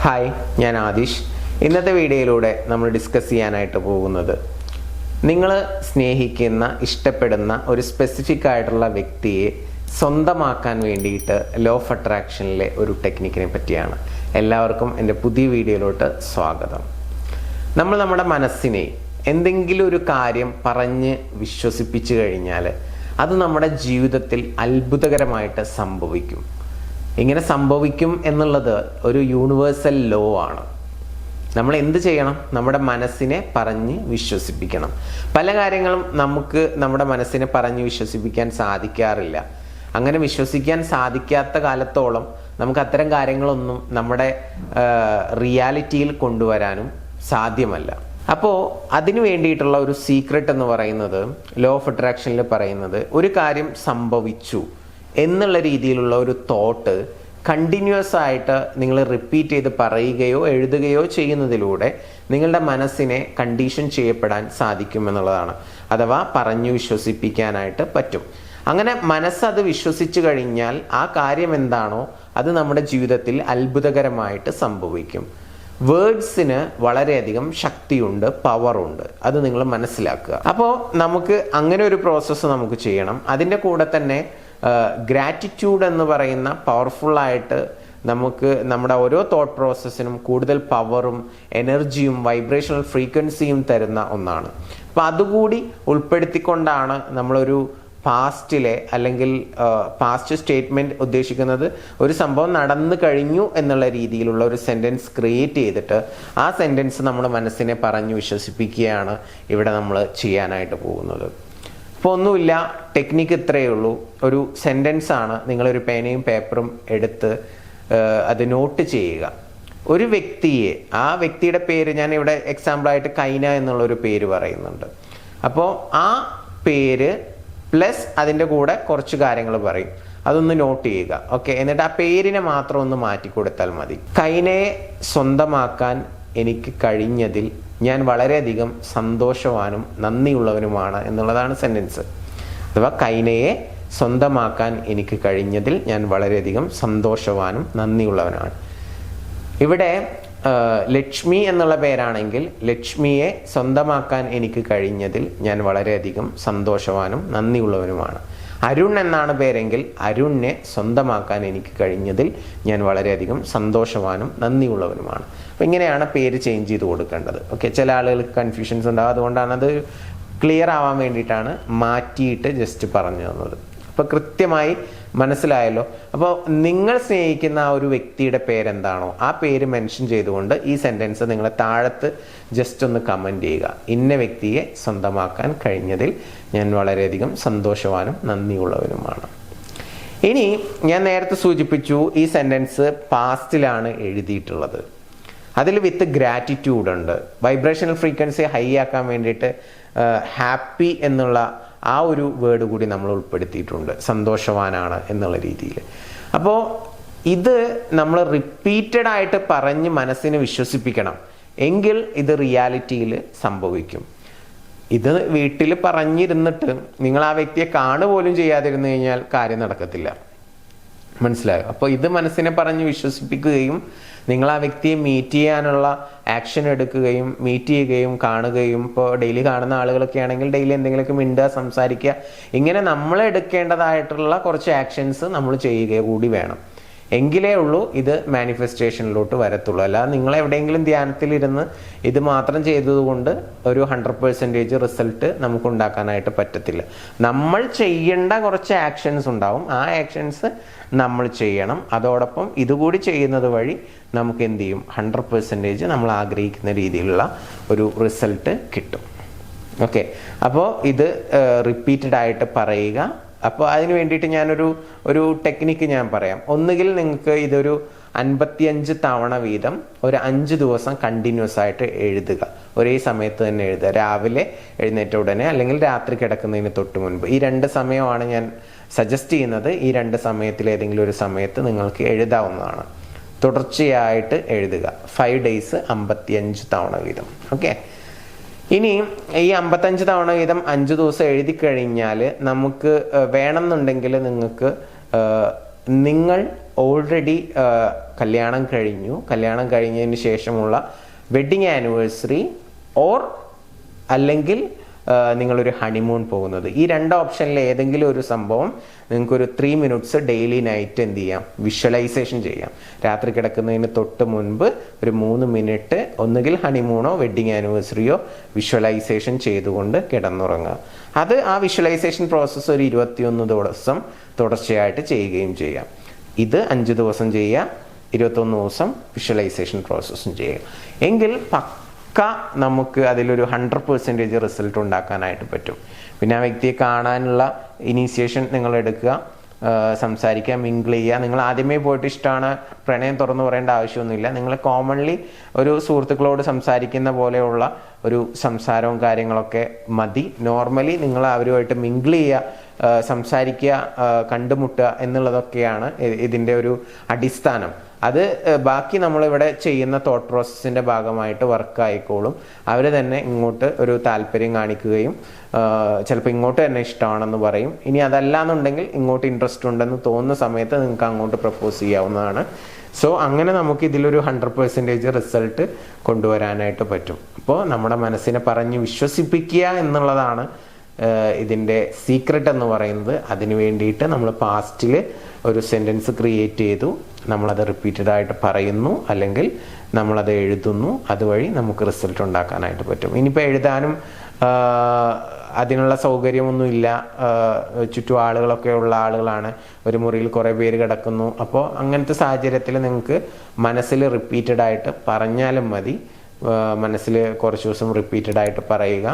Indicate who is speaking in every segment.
Speaker 1: Hi, ഞാൻ ആദിഷ്. ഇന്നത്തെ വീഡിയോയിലൂടെ നമ്മൾ ഡിസ്കസ് ചെയ്യാനായിട്ട് പോകുന്നത് നിങ്ങൾ സ്നേഹിക്കുന്ന, ഇഷ്ടപ്പെടുന്ന ഒരു സ്പെസിഫിക് ആയിട്ടുള്ള വ്യക്തിയെ സ്വന്തമാക്കാൻ വേണ്ടിയിട്ട് ലോ ഓഫ് അട്രാക്ഷനിലെ ഒരു ടെക്നിക്കിനെ പറ്റിയാണ്. എല്ലാവർക്കും എൻ്റെ പുതിയ വീഡിയോയിലോട്ട് സ്വാഗതം. നമ്മൾ നമ്മുടെ മനസ്സിനെ എന്തെങ്കിലും ഒരു കാര്യം പറഞ്ഞ് വിശ്വസിപ്പിച്ചു കഴിഞ്ഞാൽ അത് നമ്മുടെ ജീവിതത്തിൽ അത്ഭുതകരമായിട്ട് സംഭവിക്കും. ഇങ്ങനെ സംഭവിക്കും എന്നുള്ളത് ഒരു യൂണിവേഴ്സൽ ലോ ആണ്. നമ്മൾ എന്ത് ചെയ്യണം? നമ്മുടെ മനസ്സിനെ പറഞ്ഞ് വിശ്വസിപ്പിക്കണം. പല കാര്യങ്ങളും നമുക്ക് നമ്മുടെ മനസ്സിനെ പറഞ്ഞ് വിശ്വസിപ്പിക്കാൻ സാധിക്കാറില്ല. അങ്ങനെ വിശ്വസിക്കാൻ സാധിക്കാത്ത കാലത്തോളം നമുക്ക് അത്തരം കാര്യങ്ങളൊന്നും നമ്മുടെ റിയാലിറ്റിയിൽ കൊണ്ടുവരാനും സാധ്യമല്ല. അപ്പോൾ അതിനു വേണ്ടിയിട്ടുള്ള ഒരു സീക്രട്ട് എന്ന് പറയുന്നത്, ലോ ഓഫ് അട്രാക്ഷനിൽ പറയുന്നത്, ഒരു കാര്യം സംഭവിച്ചു എന്നുള്ള രീതിയിലുള്ള ഒരു തോട്ട് കണ്ടിന്യൂസ് ആയിട്ട് നിങ്ങൾ റിപ്പീറ്റ് ചെയ്ത് പറയുകയോ എഴുതുകയോ ചെയ്യുന്നതിലൂടെ നിങ്ങളുടെ മനസ്സിനെ കണ്ടീഷൻ ചെയ്യപ്പെടാൻ സാധിക്കും എന്നുള്ളതാണ്. അഥവാ പറഞ്ഞു വിശ്വസിപ്പിക്കാനായിട്ട് പറ്റും. അങ്ങനെ മനസ്സത് വിശ്വസിച്ചു കഴിഞ്ഞാൽ ആ കാര്യം എന്താണോ അത് നമ്മുടെ ജീവിതത്തിൽ അത്ഭുതകരമായിട്ട് സംഭവിക്കും. വേർഡ്സിന് വളരെയധികം ശക്തിയുണ്ട്, പവറുണ്ട്. അത് നിങ്ങൾ മനസ്സിലാക്കുക. അപ്പോൾ നമുക്ക് അങ്ങനെ ഒരു പ്രോസസ്സ് നമുക്ക് ചെയ്യണം. അതിൻ്റെ കൂടെ തന്നെ ഗ്രാറ്റിറ്റ്യൂഡ് എന്ന് പറയുന്ന പവർഫുള്ളായിട്ട് നമുക്ക് നമ്മുടെ ഓരോ തോട്ട് പ്രോസസ്സിനും കൂടുതൽ പവറും എനർജിയും വൈബ്രേഷണൽ ഫ്രീക്വൻസിയും തരുന്ന ഒന്നാണ്. അപ്പോൾ അതുകൂടി ഉൾപ്പെടുത്തിക്കൊണ്ടാണ് നമ്മളൊരു പാസ്റ്റിലെ അല്ലെങ്കിൽ പാസ്റ്റ് സ്റ്റേറ്റ്മെൻറ്റ് ഉദ്ദേശിക്കുന്നത്. ഒരു സംഭവം നടന്നു കഴിഞ്ഞു എന്നുള്ള രീതിയിലുള്ള ഒരു സെൻറ്റൻസ് ക്രിയേറ്റ് ചെയ്തിട്ട് ആ സെൻറ്റൻസ് നമ്മുടെ മനസ്സിനെ പറഞ്ഞു വിശ്വസിപ്പിക്കുകയാണ് ഇവിടെ നമ്മൾ ചെയ്യാനായിട്ട് പോകുന്നത്. അപ്പോൾ ഒന്നുമില്ല, ടെക്നിക്ക് ഇത്രയേ ഉള്ളൂ. ഒരു സെൻറ്റൻസ് ആണ്. നിങ്ങളൊരു പേനയും പേപ്പറും എടുത്ത് അത് നോട്ട് ചെയ്യുക. ഒരു വ്യക്തിയെ, ആ വ്യക്തിയുടെ പേര് ഞാൻ ഇവിടെ എക്സാമ്പിളായിട്ട് കൈന എന്നുള്ളൊരു പേര് പറയുന്നുണ്ട്. അപ്പോൾ ആ പേര് പ്ലസ് അതിൻ്റെ കൂടെ കുറച്ച് കാര്യങ്ങൾ പറയും. അതൊന്ന് നോട്ട് ചെയ്യുക. ഓക്കെ, എന്നിട്ട് ആ പേരിനെ മാത്രം ഒന്ന് മാറ്റി കൊടുത്താൽ മതി. കൈനയെ സ്വന്തമാക്കാൻ എനിക്ക് കഴിഞ്ഞതിൽ ഞാൻ വളരെയധികം സന്തോഷവാനും നന്ദിയുള്ളവനുമാണ് എന്നുള്ളതാണ് സെൻറ്റൻസ്. അഥവാ കൈനയെ സ്വന്തമാക്കാൻ എനിക്ക് കഴിഞ്ഞതിൽ ഞാൻ വളരെയധികം സന്തോഷവാനും നന്ദിയുള്ളവനാണ്. ഇവിടെ ലക്ഷ്മി എന്നുള്ള പേരാണെങ്കിൽ ലക്ഷ്മിയെ സ്വന്തമാക്കാൻ എനിക്ക് കഴിഞ്ഞതിൽ ഞാൻ വളരെയധികം സന്തോഷവാനും നന്ദിയുള്ളവനുമാണ്. അരുൺ എന്നാണ് പേരെങ്കിൽ അരുണിനെ സ്വന്തമാക്കാൻ എനിക്ക് കഴിഞ്ഞതിൽ ഞാൻ വളരെയധികം സന്തോഷവാനും നന്ദിയുള്ളവനുമാണ്. അപ്പോൾ ഇങ്ങനെയാണ് പേര് ചേഞ്ച് ചെയ്ത് കൊടുക്കേണ്ടത്. ഓക്കെ, ചില ആളുകൾക്ക് കൺഫ്യൂഷൻസ് ഉണ്ടാകും. അതുകൊണ്ടാണ് അത് ക്ലിയർ ആവാൻ വേണ്ടിയിട്ടാണ് മാറ്റിയിട്ട് ജസ്റ്റ് പറഞ്ഞു തന്നത്. അപ്പോൾ കൃത്യമായി മനസ്സിലായല്ലോ. അപ്പോൾ നിങ്ങൾ സ്നേഹിക്കുന്ന ആ ഒരു വ്യക്തിയുടെ പേരെന്താണോ ആ പേര് മെൻഷൻ ചെയ്തുകൊണ്ട് ഈ സെൻറ്റൻസ് നിങ്ങൾ താഴത്ത് ജസ്റ്റ് ഒന്ന് കമൻറ്റ് ചെയ്യുക. ഇന്ന വ്യക്തിയെ സ്വന്തമാക്കാൻ കഴിഞ്ഞതിൽ ഞാൻ വളരെയധികം സന്തോഷവാനും നന്ദിയുള്ളവനുമാണ്. ഇനി ഞാൻ നേരത്തെ സൂചിപ്പിച്ചു, ഈ സെൻറ്റൻസ് പാസ്റ്റിലാണ് എഴുതിയിട്ടുള്ളത്. അതിൽ വിത്ത് ഗ്രാറ്റിറ്റ്യൂഡ് ഉണ്ട്. വൈബ്രേഷണൽ ഫ്രീക്വൻസി ഹൈ ആക്കാൻ വേണ്ടിയിട്ട് ഹാപ്പി എന്നുള്ള ആ ഒരു വേർഡ് കൂടി നമ്മൾ ഉൾപ്പെടുത്തിയിട്ടുണ്ട്, സന്തോഷവാനാണ് എന്നുള്ള രീതിയിൽ. അപ്പോൾ ഇത് നമ്മൾ റിപ്പീറ്റഡ് ആയിട്ട് പറഞ്ഞ് മനസ്സിനെ വിശ്വസിപ്പിക്കണം. എങ്കിൽ ഇത് റിയാലിറ്റിയിൽ സംഭവിക്കും. ഇത് വീട്ടിൽ പറഞ്ഞിരുന്നിട്ട് നിങ്ങൾ ആ വ്യക്തിയെ കാണുപോലും ചെയ്യാതിരുന്നു കഴിഞ്ഞാൽ കാര്യം നടക്കത്തില്ല. മനസ്സിലായോ? അപ്പോൾ ഇത് മനസ്സിനെ പറഞ്ഞ് വിശ്വസിപ്പിക്കുകയും നിങ്ങൾ ആ വ്യക്തിയെ മീറ്റ് ചെയ്യാനുള്ള ആക്ഷൻ എടുക്കുകയും മീറ്റ് ചെയ്യുകയും കാണുകയും, ഇപ്പോൾ ഡെയിലി കാണുന്ന ആളുകളൊക്കെ ആണെങ്കിൽ ഡെയിലി എന്തെങ്കിലുമൊക്കെ മിണ്ടുക, സംസാരിക്കുക, ഇങ്ങനെ നമ്മൾ എടുക്കേണ്ടതായിട്ടുള്ള കുറച്ച് ആക്ഷൻസ് നമ്മൾ ചെയ്യുക കൂടി വേണം. എങ്കിലേ ഉള്ളൂ ഇത് മാനിഫെസ്റ്റേഷനിലോട്ട് വരത്തുള്ളൂ. അല്ലാതെ നിങ്ങൾ എവിടെയെങ്കിലും ധ്യാനത്തിലിരുന്ന് ഇത് മാത്രം ചെയ്തതുകൊണ്ട് ഒരു 100% റിസൾട്ട് നമുക്ക് ഉണ്ടാക്കാനായിട്ട് പറ്റത്തില്ല. നമ്മൾ ചെയ്യേണ്ട കുറച്ച് ആക്ഷൻസ് ഉണ്ടാവും. ആ ആക്ഷൻസ് നമ്മൾ ചെയ്യണം. അതോടൊപ്പം ഇതുകൂടി ചെയ്യുന്നത് വഴി നമുക്ക് എന്ത് ചെയ്യും? 100% നമ്മൾ ആഗ്രഹിക്കുന്ന രീതിയിലുള്ള ഒരു റിസൾട്ട് കിട്ടും. ഓക്കെ, അപ്പോൾ ഇത് റിപ്പീറ്റഡ് ആയിട്ട് പറയുക. അപ്പോൾ അതിന് വേണ്ടിയിട്ട് ഞാനൊരു ടെക്നിക്ക് ഞാൻ പറയാം. ഒന്നുകിൽ നിങ്ങൾക്ക് ഇതൊരു 55 തവണ വീതം ഒരു 5 ദിവസം കണ്ടിന്യൂസ് ആയിട്ട് എഴുതുക. ഒരേ സമയത്ത് തന്നെ എഴുതുക. രാവിലെ എഴുന്നേറ്റ ഉടനെ അല്ലെങ്കിൽ രാത്രി കിടക്കുന്നതിന് തൊട്ട് മുൻപ്. ഈ 2 സമയമാണ് ഞാൻ സജസ്റ്റ് ചെയ്യുന്നത്. ഈ 2 സമയത്തിൽ ഏതെങ്കിലും ഒരു സമയത്ത് നിങ്ങൾക്ക് എഴുതാവുന്നതാണ്. തുടർച്ചയായിട്ട് എഴുതുക. 5 days 55 തവണ വീതം. ഓക്കെ, ഇനി ഈ 55 തവണ വീതം 5 ദിവസം എഴുതി കഴിഞ്ഞാൽ നമുക്ക് വേണമെന്നുണ്ടെങ്കിൽ നിങ്ങൾക്ക് നിങ്ങൾ ഓൾറെഡി കല്യാണം കഴിഞ്ഞതിന് ശേഷമുള്ള വെഡിങ് ആനിവേഴ്സറി അല്ലെങ്കിൽ നിങ്ങളൊരു ഹണിമൂൺ പോകുന്നത്, ഈ 2 ഓപ്ഷനിൽ ഏതെങ്കിലും ഒരു സംഭവം നിങ്ങൾക്കൊരു 3 മിനിറ്റ്സ് ഡെയിലി നൈറ്റ് എന്ത് ചെയ്യാം, വിഷ്വലൈസേഷൻ ചെയ്യാം. രാത്രി കിടക്കുന്നതിന് തൊട്ട് മുൻപ് ഒരു 3 മിനിറ്റ് ഒന്നുകിൽ ഹണിമൂണോ വെഡിങ് ആനിവേഴ്സറിയോ വിഷ്വലൈസേഷൻ ചെയ്തുകൊണ്ട് കിടന്നുറങ്ങുക. ആ വിഷ്വലൈസേഷൻ പ്രോസസ്സ് ഒരു 21 ദിവസം തുടർച്ചയായിട്ട് ചെയ്യുകയും ചെയ്യാം. ഇത് 5 ദിവസം ചെയ്യുക, 21 ദിവസം വിഷ്വലൈസേഷൻ പ്രോസസ്സും ചെയ്യുക. എങ്കിൽ നമുക്ക് അതിലൊരു 100% റിസൾട്ട് ഉണ്ടാക്കാനായിട്ട് പറ്റും. പിന്നെ ആ വ്യക്തിയെ കാണാനുള്ള ഇനീഷ്യേഷൻ നിങ്ങൾ എടുക്കുക, സംസാരിക്കുക, മിങ്കിൾ ചെയ്യുക. നിങ്ങൾ ആദ്യമേ പോയിട്ട് ഇഷ്ടമാണ് പ്രണയം തുറന്നു പറയേണ്ട ആവശ്യമൊന്നുമില്ല. നിങ്ങൾ കോമൺലി ഒരു സുഹൃത്തുക്കളോട് സംസാരിക്കുന്ന പോലെയുള്ള ഒരു സംസാരവും കാര്യങ്ങളൊക്കെ മതി. നോർമലി നിങ്ങൾ അവരുമായിട്ട് മിങ്കിൾ ചെയ്യുക, സംസാരിക്കുക, കണ്ടുമുട്ടുക എന്നുള്ളതൊക്കെയാണ് ഇതിൻ്റെ ഒരു അടിസ്ഥാനം. അത് ബാക്കി നമ്മളിവിടെ ചെയ്യുന്ന തോട്ട് പ്രോസസ്സിൻ്റെ ഭാഗമായിട്ട് വർക്ക് ആയിക്കോളും. അവർ തന്നെ ഇങ്ങോട്ട് ഒരു താല്പര്യം കാണിക്കുകയും ചിലപ്പോൾ ഇങ്ങോട്ട് തന്നെ ഇഷ്ടമാണെന്ന് പറയും. ഇനി അതല്ലാന്നുണ്ടെങ്കിൽ ഇങ്ങോട്ട് ഇൻട്രസ്റ്റ് ഉണ്ടെന്ന് തോന്നുന്ന സമയത്ത് നിങ്ങൾക്ക് അങ്ങോട്ട് പ്രപ്പോസ് ചെയ്യാവുന്നതാണ്. സോ അങ്ങനെ നമുക്ക് ഇതിലൊരു 100% റിസൾട്ട് കൊണ്ടുവരാനായിട്ട് പറ്റും. അപ്പോൾ നമ്മുടെ മനസ്സിനെ പറഞ്ഞ് വിശ്വസിപ്പിക്കുക എന്നുള്ളതാണ് ഇതിൻ്റെ സീക്രട്ട് എന്ന് പറയുന്നത്. അതിന് വേണ്ടിയിട്ട് നമ്മൾ പാസ്റ്റിൽ ഒരു സെൻറ്റൻസ് ക്രിയേറ്റ് ചെയ്തു, നമ്മളത് റിപ്പീറ്റഡ് ആയിട്ട് പറയുന്നു, അല്ലെങ്കിൽ നമ്മളത് എഴുതുന്നു. അതുവഴി നമുക്ക് റിസൾട്ട് ഉണ്ടാക്കാനായിട്ട് പറ്റും. ഇനിയിപ്പോൾ എഴുതാനും അതിനുള്ള സൗകര്യമൊന്നുമില്ല, ചുറ്റും ആളുകളൊക്കെ ഉള്ള ആളുകളാണ്, ഒരു മുറിയിൽ കുറേ പേര് കിടക്കുന്നു. അപ്പോൾ അങ്ങനത്തെ സാഹചര്യത്തിൽ നിങ്ങൾക്ക് മനസ്സിൽ റിപ്പീറ്റഡ് ആയിട്ട് പറഞ്ഞാലും മതി. മനസ്സിൽ കുറച്ച് ദിവസം റിപ്പീറ്റഡ് ആയിട്ട് പറയുക,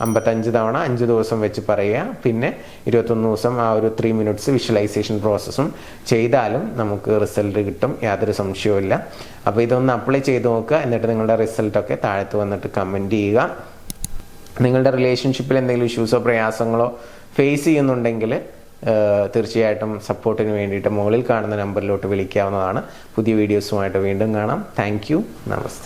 Speaker 1: 55 തവണ 5 ദിവസം വെച്ച് പറയുക. പിന്നെ 21 ദിവസം ആ ഒരു 3 മിനിറ്റ്സ് വിഷ്വലൈസേഷൻ പ്രോസസ്സും ചെയ്താലും നമുക്ക് റിസൾട്ട് കിട്ടും, യാതൊരു സംശയവുമില്ല. അപ്പോൾ ഇതൊന്ന് അപ്ലൈ ചെയ്ത് നോക്കുക. എന്നിട്ട് നിങ്ങളുടെ റിസൾട്ടൊക്കെ താഴത്ത് വന്നിട്ട് കമൻറ്റ് ചെയ്യുക. നിങ്ങളുടെ റിലേഷൻഷിപ്പിൽ എന്തെങ്കിലും ഇഷ്യൂസോ പ്രയാസങ്ങളോ ഫേസ് ചെയ്യുന്നുണ്ടെങ്കിൽ തീർച്ചയായിട്ടും സപ്പോർട്ടിന് വേണ്ടിയിട്ട് മുകളിൽ കാണുന്ന നമ്പറിലോട്ട് വിളിക്കാവുന്നതാണ്. പുതിയ വീഡിയോസുമായിട്ട് വീണ്ടും കാണാം. Thank you. നമസ്തേ.